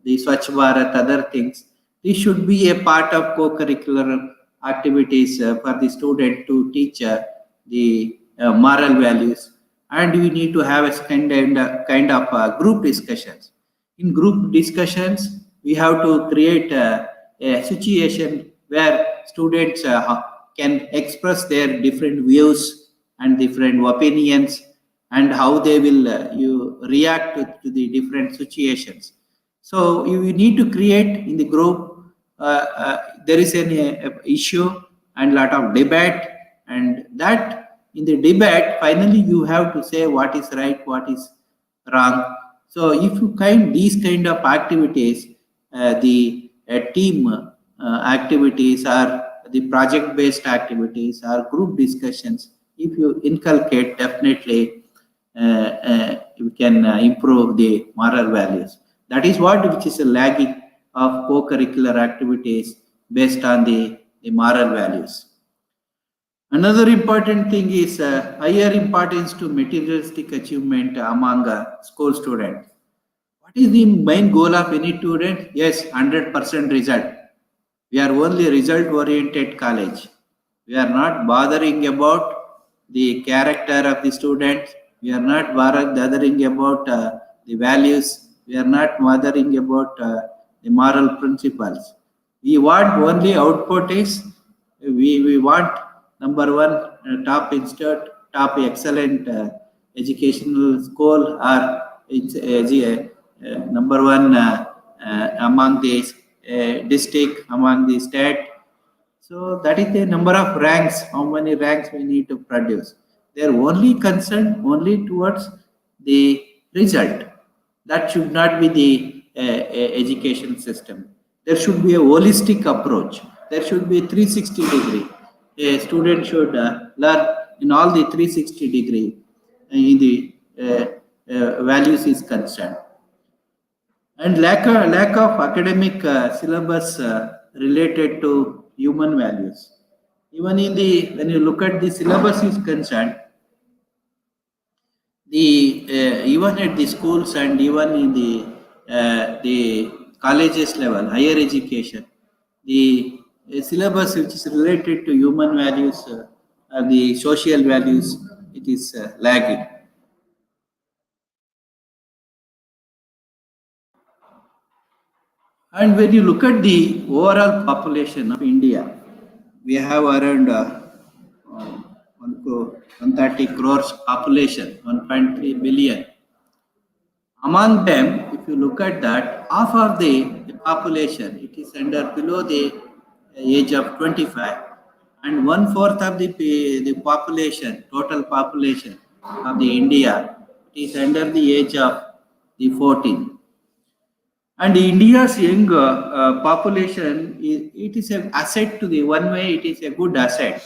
Swachh Bharat, other things. This should be a part of co-curricular activities for the student to teach the moral values. And we need to have a kind of group discussions. In group discussions, we have to create a situation where students can express their different views and different opinions and how they will you react to the different situations. So you need to create in the group. There is an issue and lot of debate, and that in the debate finally you have to say what is right, what is wrong. So if you these kind of activities, the team activities or the project based activities or group discussions, if you inculcate, definitely you can improve the moral values. That is what which is a lagging of co-curricular activities based on the moral values. Another important thing is higher importance to materialistic achievement among school students. What is the main goal of any student? Yes, 100% result. We are only result oriented college. We are not bothering about the character of the students. We are not bothering about the values. We are not bothering about the moral principles. We want only output is we want number one top institute, top excellent educational school, or it's number one among the district, among the state. So that is the number of ranks, how many ranks we need to produce. They are only concerned only towards the result. That should not be the education system. There should be a holistic approach. There should be a 360 degree. A student should learn in all the 360 degree in the values is concerned. And lack of academic syllabus related to human values. Even in the when you look at the syllabus is concerned, the even at the schools and even in the colleges level, higher education, the syllabus which is related to human values, the social values, it is lagging. And when you look at the overall population of India, we have around 130 crores population, 1.3 billion. Among them, if you look at that, half of the population, it is under below the age of 25, and one fourth of the population, total population of the India, it is under the age of the 14. And India's young population, it is an asset to the one way, it is a good asset.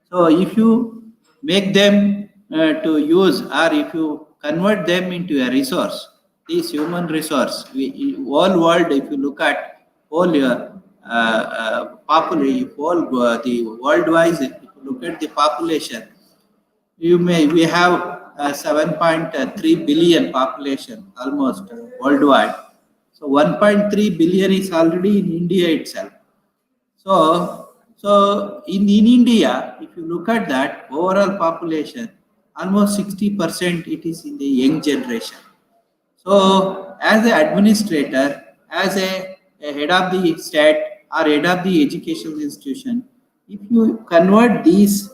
So if you make them to use or if you convert them into a resource, this human resource, whole world, if you look at whole population, whole the worldwide, if you look at the population, we have 7.3 billion population almost worldwide. So 1.3 billion is already in India itself. So in India, if you look at that overall population, almost 60% it is in the young generation. So as an administrator, as a head of the state or head of the educational institution, if you convert these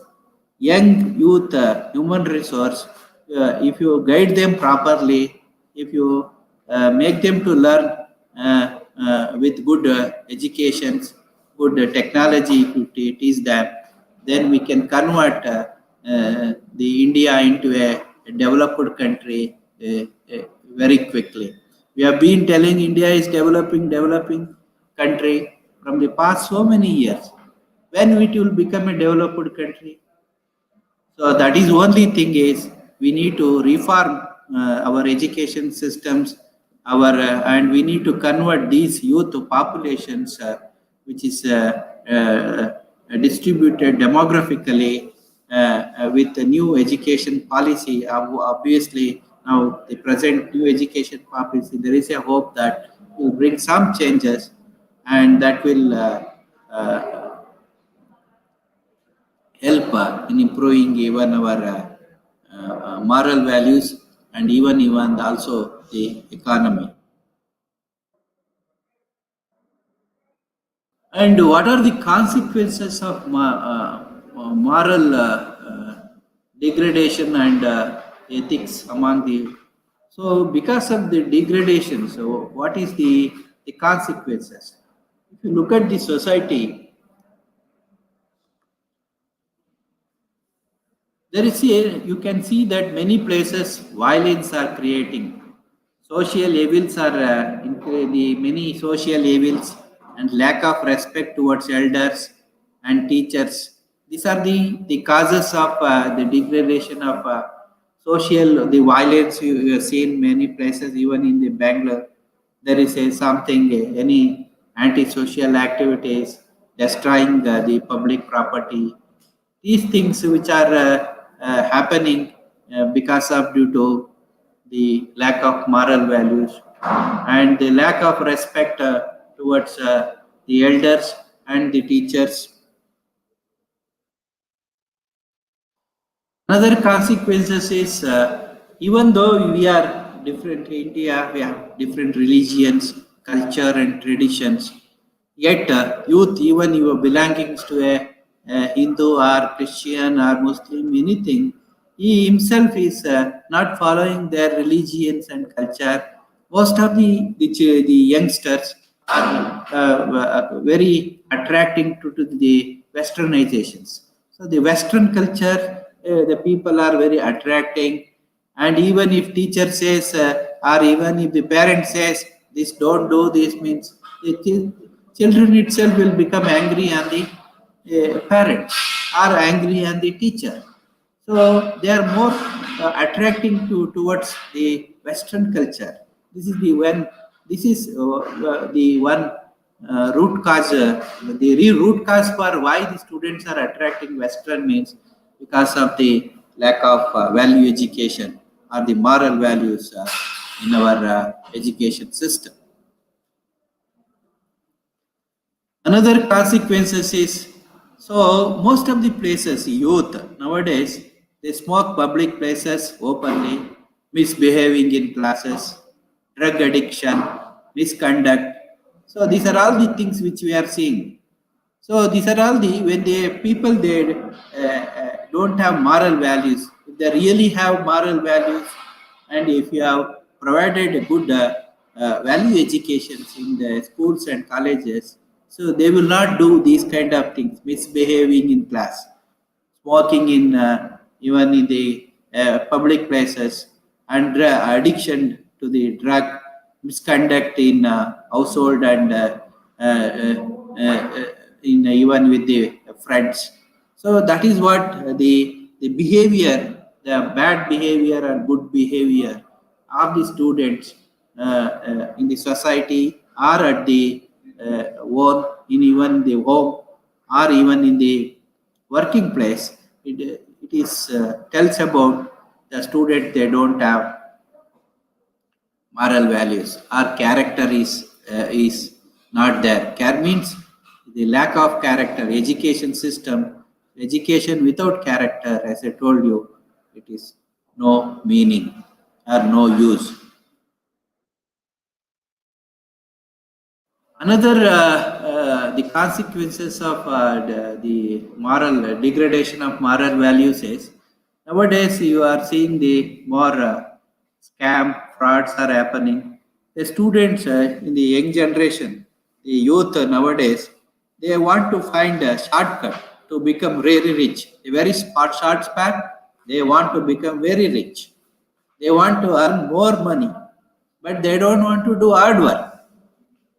young youth human resource, if you guide them properly, if you make them to learn with good educations, good technology, if you teach them, then we can convert the India into a developed country very quickly. We have been telling India is developing country from the past so many years. When it will become a developed country? So that is only thing is we need to reform our education systems, and we need to convert these youth populations, which is distributed demographically with the new education policy. Obviously, now the present new education policy, there is a hope that will bring some changes, and that will help in improving even our moral values and even also the economy. And what are the consequences of moral degradation and ethics among the? So because of the degradation, so what is the consequences? If you look at the society, there is you can see that many places violence are creating. Social evils are the many social evils and lack of respect towards elders and teachers. These are the causes of the degradation of the violence you have seen many places, even in the Bangalore. There is a something, any antisocial activities, destroying the public property, these things which are happening because of due to the lack of moral values and the lack of respect towards the elders and the teachers. Another consequences is even though we are different in India, we have different religions, culture and traditions. Yet youth, even you are belonging to a Hindu or Christian or Muslim, anything, he himself is not following their religions and culture. Most of the youngsters, are very attracting to the westernizations. So the Western culture, the people are very attracting, and even if teacher says or even if the parent says this don't do this means the children itself will become angry on the parents or angry on the teacher. So they are more attracting towards the Western culture. This is the when this is the one root cause. The root cause for why the students are attracting Western means because of the lack of value education or the moral values in our education system. Another consequences is so most of the places youth nowadays they smoke public places openly, misbehaving in classes, drug addiction, misconduct. So these are all the things which we are seeing. So these are all the when the people they don't have moral values. If they really have moral values, and if you have provided a good value education in the schools and colleges, so they will not do these kind of things, misbehaving in class, smoking in even in the public places, and addiction to the drug, misconduct in household and in even with the friends. So that is what the behavior, the bad behavior and good behavior of the students in the society or at the work in even the home or even in the working place. It is tells about the student they don't have moral values or character is not there. Care means the lack of character. Education system, education without character, as I told you, it is no meaning or no use. Another the consequences of the moral degradation of moral values is nowadays you are seeing the more scam frauds are happening. The students in the young generation, the youth nowadays, they want to find a shortcut to become very rich. A very short span, they want to become very rich. They want to earn more money, but they don't want to do hard work.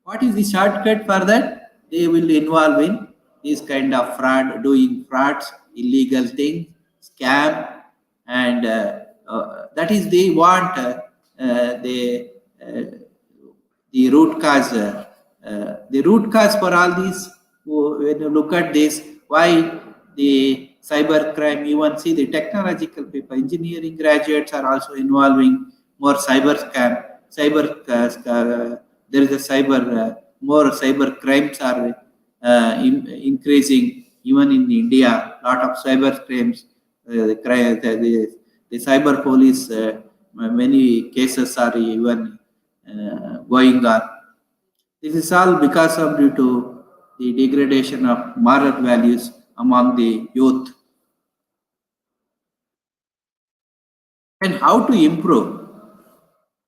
What is the shortcut for that? They will involve in this kind of fraud, doing frauds, illegal things, scam, and that is they want uh, the root cause. The root cause for all this, when you look at this, why the cyber crime, even see the technological people, engineering graduates are also involving more cyber scam, there is a cyber, more cyber crimes are increasing even in India. Lot of cyber crimes, the cyber police, many cases are even going on. This is all because of due to the degradation of moral values among the youth. And how to improve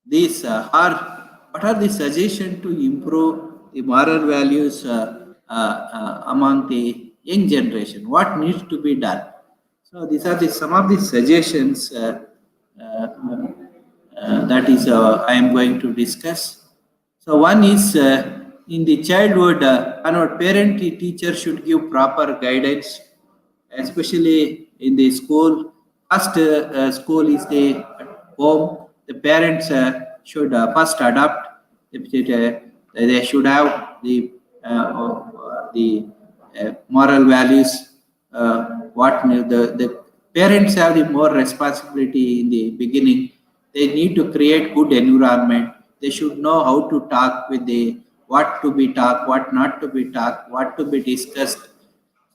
these are what are the suggestions to improve the moral values among the young generation? What needs to be done? So these are some of the suggestions uh, that is I am going to discuss. So one is in the childhood, our parent teacher should give proper guidance, especially in the school. First, school is the home. The parents should first adopt. They should have the moral values. What the parents have the more responsibility in the beginning. They need to create good environment. They should know how to talk with the what to be talked, what not to be talked, what to be discussed.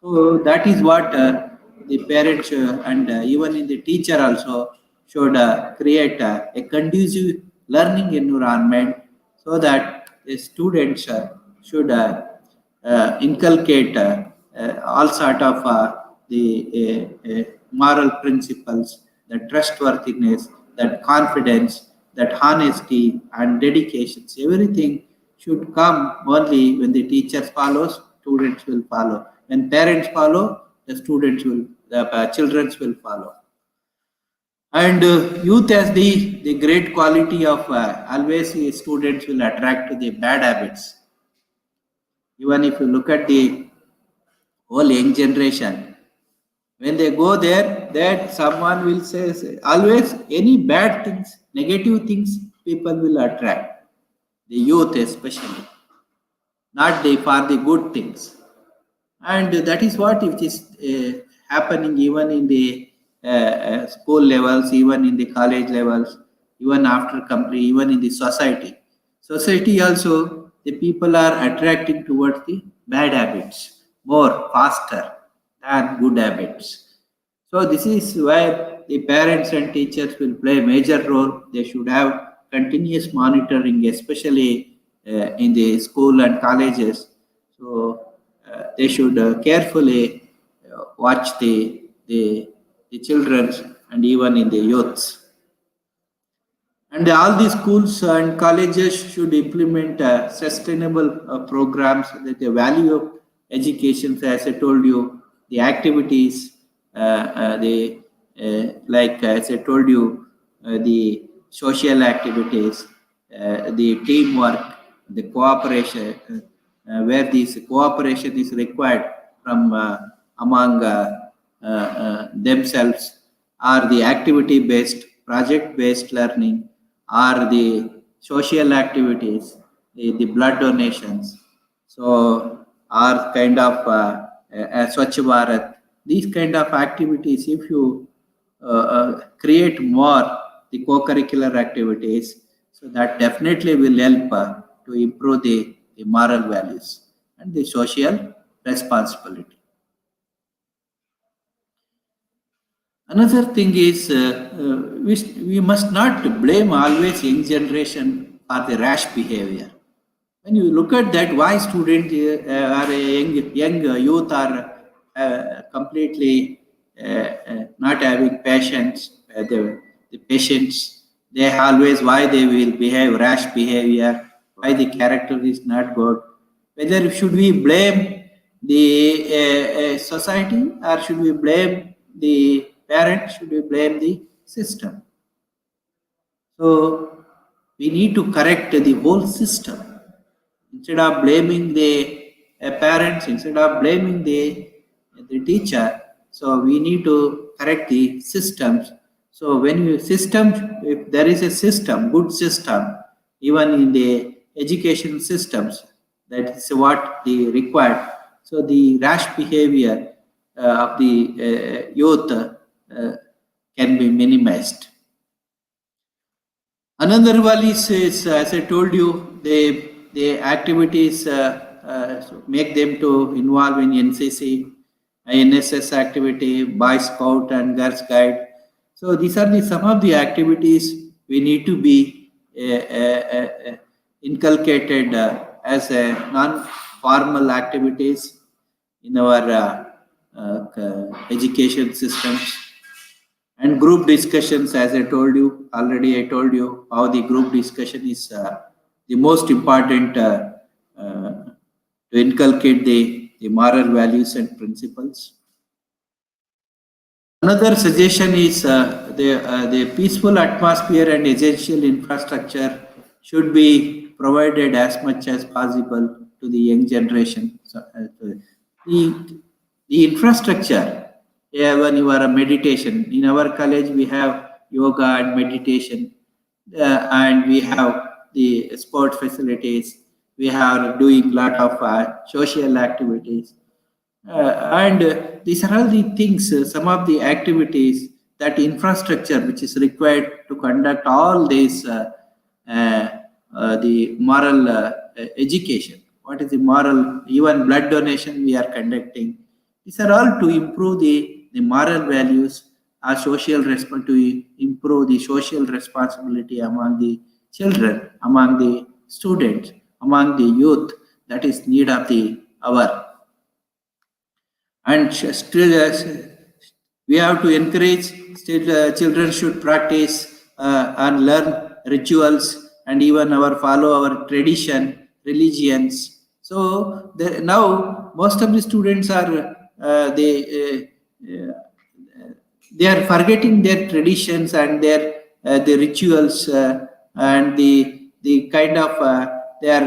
So that is what the parents and even in the teacher also should create a conducive learning environment so that the students should inculcate all sort of the moral principles, the trustworthiness, that confidence, that honesty and dedications. Everything should come only when the teachers follows, students will follow. When parents follow, the children will follow. And youth has the great quality of always students will attract to the bad habits. Even if you look at the whole young generation, when they go there, that someone will say always any bad things, negative things, people will attract. The youth especially, not for the good things. And that is what it is happening even in the school levels, even in the college levels, even after complete, even in the society. Society also, the people are attracting towards the bad habits more faster than good habits. So this is where the parents and teachers will play a major role. They should have continuous monitoring, especially in the school and colleges. So they should carefully watch the children and even in the youths. And all the schools and colleges should implement sustainable programs that the value of education, as I told you, the activities, like as I told you, the social activities, the teamwork, the cooperation, where this cooperation is required from among themselves, are the activity based, project based learning, are the social activities, the blood donations. So, are kind of Swachh Bharat, these kind of activities, if you create more the co-curricular activities, so that definitely will help to improve the moral values and the social responsibility. Another thing is we must not blame always young generation for the rash behavior. When you look at that, why students are young youth are completely not having patience, the patience, they always why they will behave rash behavior, why the character is not good. Whether should we blame the society or should we blame the parents, should we blame the system? So we need to correct the whole system. Instead of blaming the parents, instead of blaming the teacher, so we need to correct the systems. So when you system, if there is a system, good system, even in the education systems, that is what the required. So the rash behavior of the youth can be minimized. Another one is as I told you, the activities make them to involve in NCC, NSS activity, Boy Scout and Girl Guide. So these are some of the activities we need to be inculcated as a non-formal activities in our education systems. And group discussions, as I told you already, I told you how the group discussion is the most important to inculcate the moral values and principles. Another suggestion is the peaceful atmosphere and essential infrastructure should be provided as much as possible to the young generation. So, the infrastructure, even your meditation. In our college, we have yoga and meditation, and we have the sport facilities. We have doing lot of social activities. And these are all the things, some of the activities, that infrastructure which is required to conduct all these, the moral education. What is the moral, even blood donation we are conducting. These are all to improve the moral values, our social to improve the social responsibility among the children, among the students, among the youth. That is need of the hour. And still we have to encourage still children should practice and learn rituals and even follow our tradition religions. So now most of the students are they are forgetting their traditions and their the rituals and the kind of their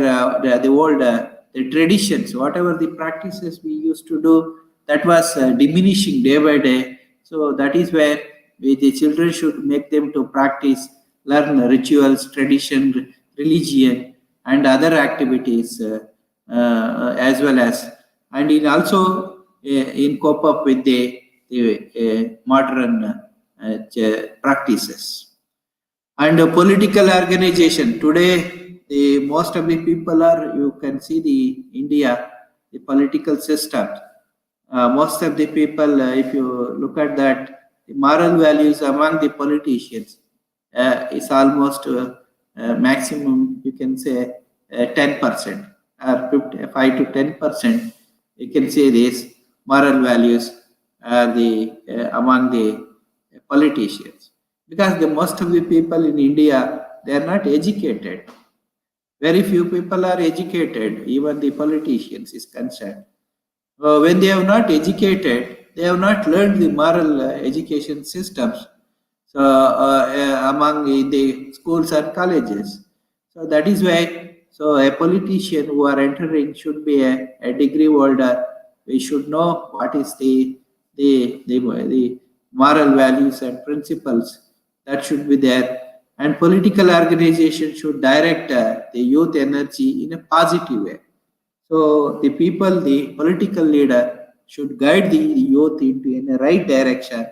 the old the traditions, whatever the practices we used to do, that was diminishing day by day. So that is where the children should make them to practice, learn rituals, tradition, religion, and other activities as well as, and in also in cope up with the modern practices. And political organization today, the most of the people are, you can see the India, the political system. Most of the people, if you look at that, the moral values among the politicians is almost maximum, you can say 10% or 5 to 10%. You can say this moral values are the among the politicians, because the most of the people in India, they are not educated. Very few people are educated, even the politicians is concerned. When they have not educated, they have not learned the moral education systems. So among the schools and colleges. So that is why, so a politician who are entering should be a degree holder. We should know what is the moral values and principles that should be there. And political organization should direct the youth energy in a positive way. So the people, the political leader should guide the youth in a right direction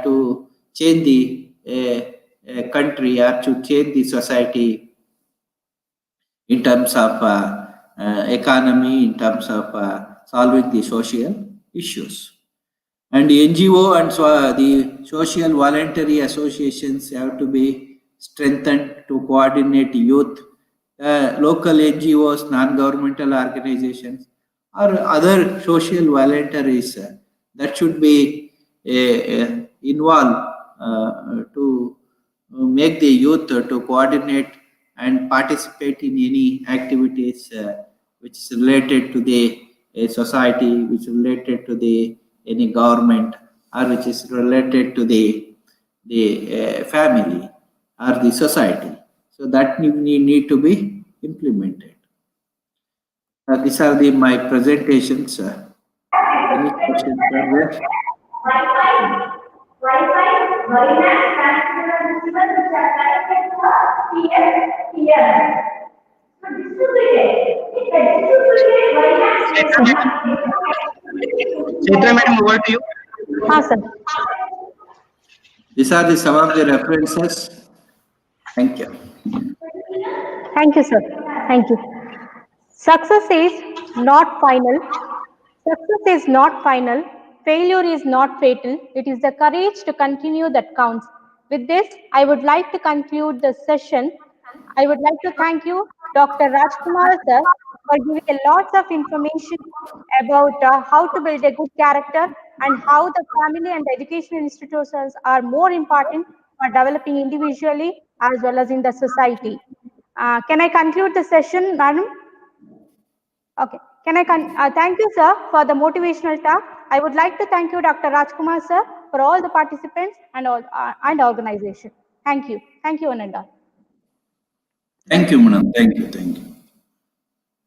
to change the country or to change the society in terms of economy, in terms of solving the social issues. And the NGO and so, the social voluntary associations have to be strengthened to coordinate youth, local NGOs, non-governmental organizations, or other social voluntaries that should be involved to make the youth to coordinate and participate in any activities which is related to the society, which is related to the any government, or which is related to the family or the society. So that need to be implemented. These are my presentations. Any questions are there? Chaitra madam, over to you. Sir. These are some of the references. Thank you. Thank you, sir. Thank you. Success is not final. Success is not final. Failure is not fatal. It is the courage to continue that counts. With this, I would like to conclude the session. I would like to thank you, Dr. Rajkumar, sir, for giving lots of information about how to build a good character and how the family and educational institutions are more important for developing individually as well as in the society. Can I conclude the session, madam? Okay. Can I thank you, sir, for the motivational talk. I would like to thank you, Dr. Rajkumar, sir, for all the participants and all and organization. Thank you. Thank you, Ananda. Thank you, madam. Thank you. Thank you.